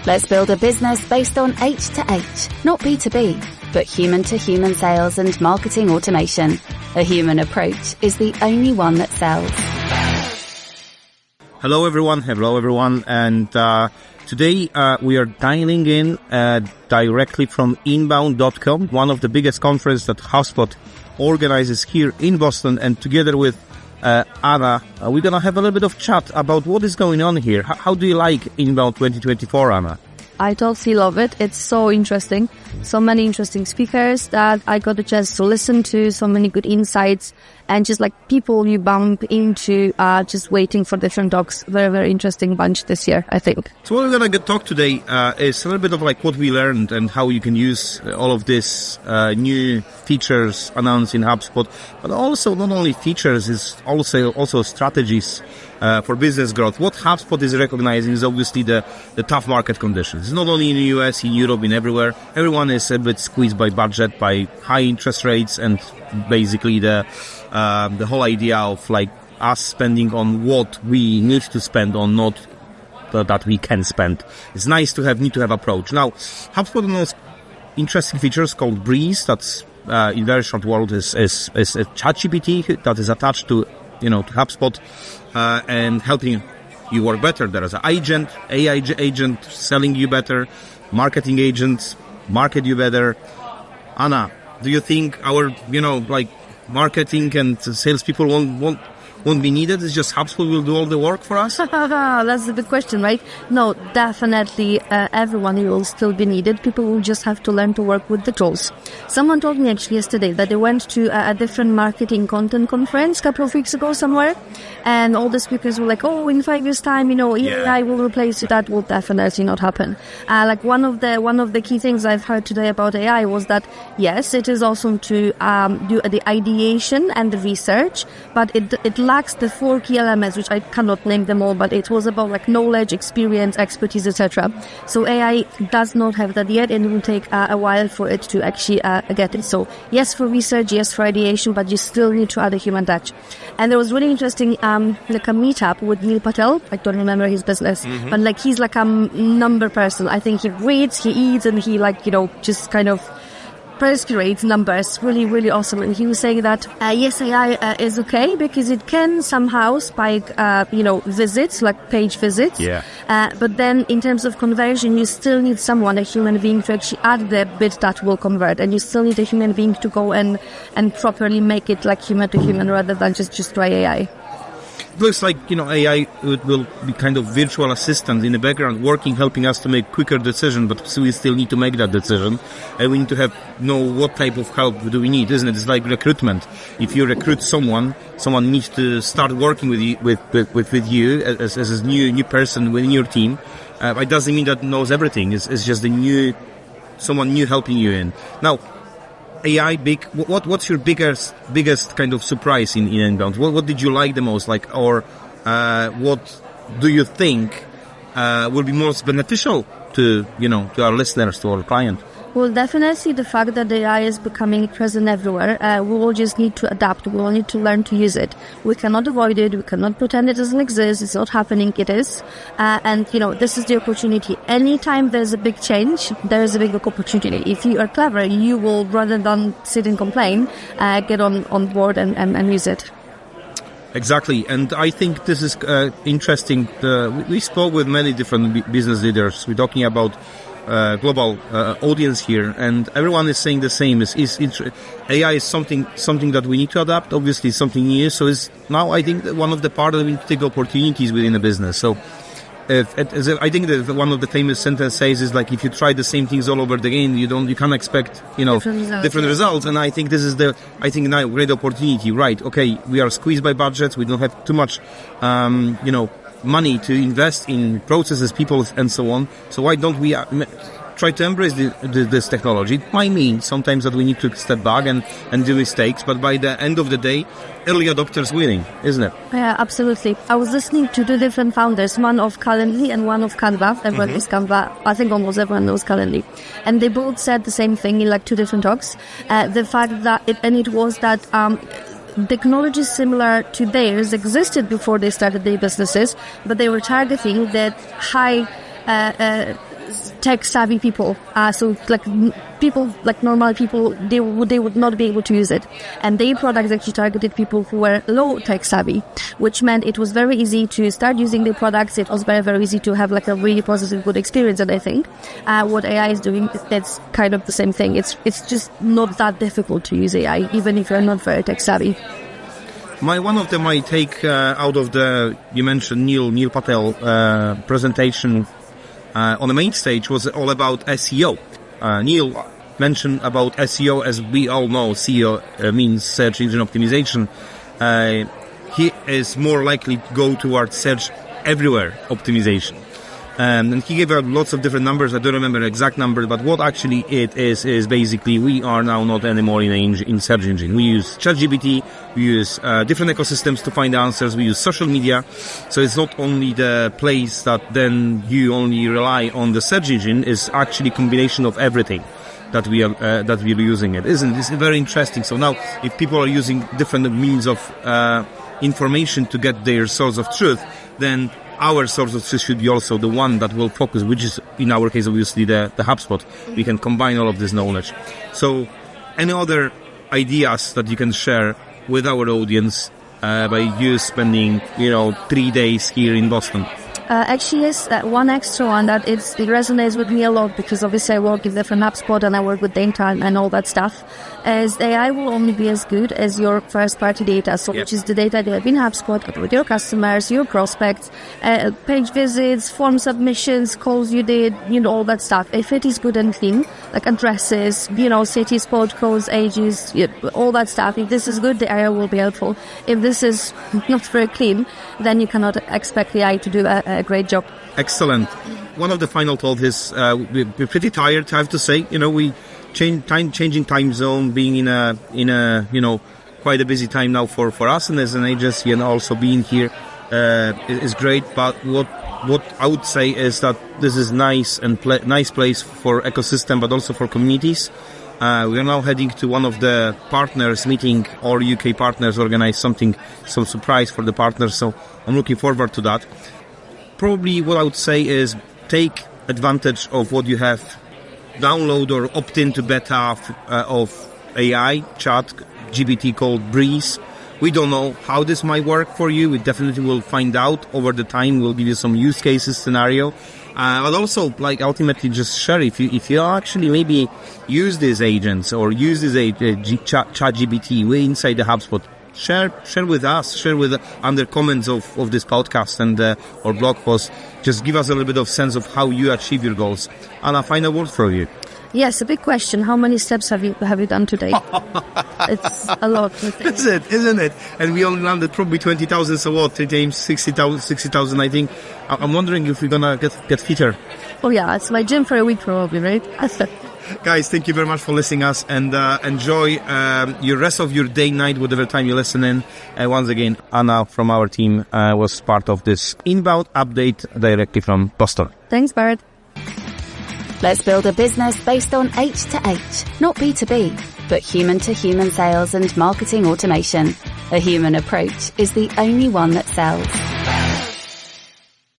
Let's build a business based on H2H, not B2B, but human-to-human sales and marketing automation. A human approach is the only one that sells. Hello everyone, and today we are dialing in directly from inbound.com, one of the biggest conferences that HubSpot organizes here in Boston, and together with Anna, we're going to have a little bit of chat about what is going on here. How do you like Inbound 2024, Anna? I totally love it. It's so interesting. So many interesting speakers that I got a chance to listen to, so many good insights, and just like people you bump into just waiting for different talks. Very, very interesting bunch this year, I think. So what we're going to talk today is a little bit of like what we learned and how you can use all of this new features announced in HubSpot, but also not only features, it's also strategies for business growth. What HubSpot is recognizing is obviously the tough market conditions. It's not only in the US, in Europe, in everywhere. Everyone is a bit squeezed by budget, by high interest rates, and basically the whole idea of like us spending on what we need to spend on, not that we can spend. It's nice to need to have approach. Now, HubSpot announced interesting features called Breeze. That's in very short word is a ChatGPT that is attached to HubSpot and helping you work better. There is an agent, AI agent selling you better, marketing agents market you better. Anna, do you think our marketing and salespeople won't be needed? It's just HubSpot will do all the work for us? That's the big question, right? No, definitely everyone will still be needed. People will just have to learn to work with the tools. Someone told me actually yesterday that they went to a different marketing content conference a couple of weeks ago somewhere, and all the speakers were like, oh, in 5 years' time, AI will replace you. That will definitely not happen. One of the key things I've heard today about AI was that, yes, it is awesome to do the ideation and the research, but it lacks the 4 key elements, which I cannot name them all, but it was about like knowledge, experience, expertise, etc. So AI does not have that yet, and it will take a while for it to actually get it. So yes, for research, yes, for ideation, but you still need to add a human touch. And there was really interesting like a meetup with Neil Patel. I don't remember his business, but like he's like a number person. I think he reads, he eats, and he just kind of perspirates numbers. Really, really awesome. And he was saying that yes, AI is okay because it can somehow spike visits, like page visits. Yeah. But then in terms of conversion, you still need someone, a human being, to actually add the bit that will convert, and you still need a human being to go and properly make it like human to human rather than just try AI. It looks like, AI will be kind of virtual assistant in the background working, helping us to make quicker decision, but we still need to make that decision, and we need to know what type of help do we need, isn't it? It's like recruitment. If you recruit someone needs to start working with you, with you as a new person within your team. It doesn't mean that knows everything. It's just someone new helping you in. Now, AI big. What's your biggest kind of surprise in Inbound? What did you like the most? What do you think will be most beneficial to our listeners, to our client? Well, definitely the fact that the AI is becoming present everywhere. We will just need to adapt. We will need to learn to use it. We cannot avoid it. We cannot pretend it doesn't exist. It's not happening. It is. And this is the opportunity. Anytime there's a big change, there is a big opportunity. If you are clever, you will, rather than sit and complain, get on board and use it. Exactly. And I think this is interesting. We spoke with many different business leaders. We're talking about global audience here, and everyone is saying the same. AI is something that we need to adapt. Obviously, something new. So now I think that one of the part that we need to take opportunities within the business. So I think that one of the famous sentences says is like, if you try the same things all over again, you can't expect different results. And I think this is now great opportunity. Right? Okay, we are squeezed by budgets. We don't have too much money to invest in processes, people, and so on. So why don't we try to embrace this technology? It might mean sometimes that we need to step back and do mistakes, but by the end of the day, early adopters winning, isn't it? Yeah, absolutely. I was listening to 2 different founders, one of Calendly and one of Canva. Everyone knows Canva. I think almost everyone knows Calendly. And they both said the same thing in like 2 different talks. The fact that it was that technology similar to theirs existed before they started their businesses, but they were targeting that high tech savvy people. So like people, like normal people, they would not be able to use it. And their products actually targeted people who were low tech savvy, which meant it was very easy to start using their products. It was very, very easy to have like a really positive, good experience. And I think what AI is doing, that's kind of the same thing. It's just not that difficult to use AI, even if you're not very tech savvy. One of them I take out of you mentioned Neil Patel presentation on the main stage was all about SEO. Neil mentioned about SEO, as we all know, SEO means search engine optimization. He is more likely to go towards search everywhere optimization. And he gave out lots of different numbers. I don't remember the exact number, but what actually it is basically we are now not anymore in search engine. We use ChatGPT, we use different ecosystems to find answers, we use social media. So it's not only the place that then you only rely on the search engine, it's actually a combination of everything that we're using it. Isn't this very interesting? So now if people are using different means of information to get their source of truth, then our source of truth should be also the one that will focus, which is, in our case, obviously, the HubSpot. We can combine all of this knowledge. So, any other ideas that you can share with our audience by you spending, 3 days here in Boston? Actually, yes, one extra one that it resonates with me a lot, because obviously I work in different HubSpot and I work with data and all that stuff, is AI will only be as good as your first party data, so which is the data that have been HubSpot with your customers, your prospects, page visits, form submissions, calls you did, all that stuff. If it is good and clean, like addresses, cities, postcodes, ages, all that stuff, if this is good, the AI will be helpful. If this is not very clean, then you cannot expect the AI to do a great job. Excellent. One of the final thoughts is we're pretty tired, I have to say. We changing time zone, being in a quite a busy time now for us and as an agency, and also being here is great. But what I would say is that this is nice and nice place for ecosystem, but also for communities. We are now heading to one of the partners meeting, or UK partners organize some surprise for the partners. So I'm looking forward to that. Probably what I would say is take advantage of what you have, download or opt into beta of AI chat GPT called Breeze. We don't know how this might work for you. We definitely will find out over the time. We'll give you some use cases scenario, but also ultimately just share if you actually maybe use these agents or use this chat GPT way inside the HubSpot. Share with us, share with under comments of this podcast and or blog post. Just give us a little bit of sense of how you achieve your goals. And a final word for you. Yes, a big question. How many steps have you done today? It's a lot. Isn't it? And we only landed probably 20,000. So what? 3 times 60,000. I think. I'm wondering if we're gonna get fitter. Oh yeah, it's my gym for a week probably, right? Guys, thank you very much for listening us, and enjoy your rest of your day, night, whatever time you listen in. Once again, Anna from our team was part of this inbound update directly from Boston. Thanks, Barrett. Let's build a business based on H2H, not B2B, but human-to-human sales and marketing automation. A human approach is the only one that sells.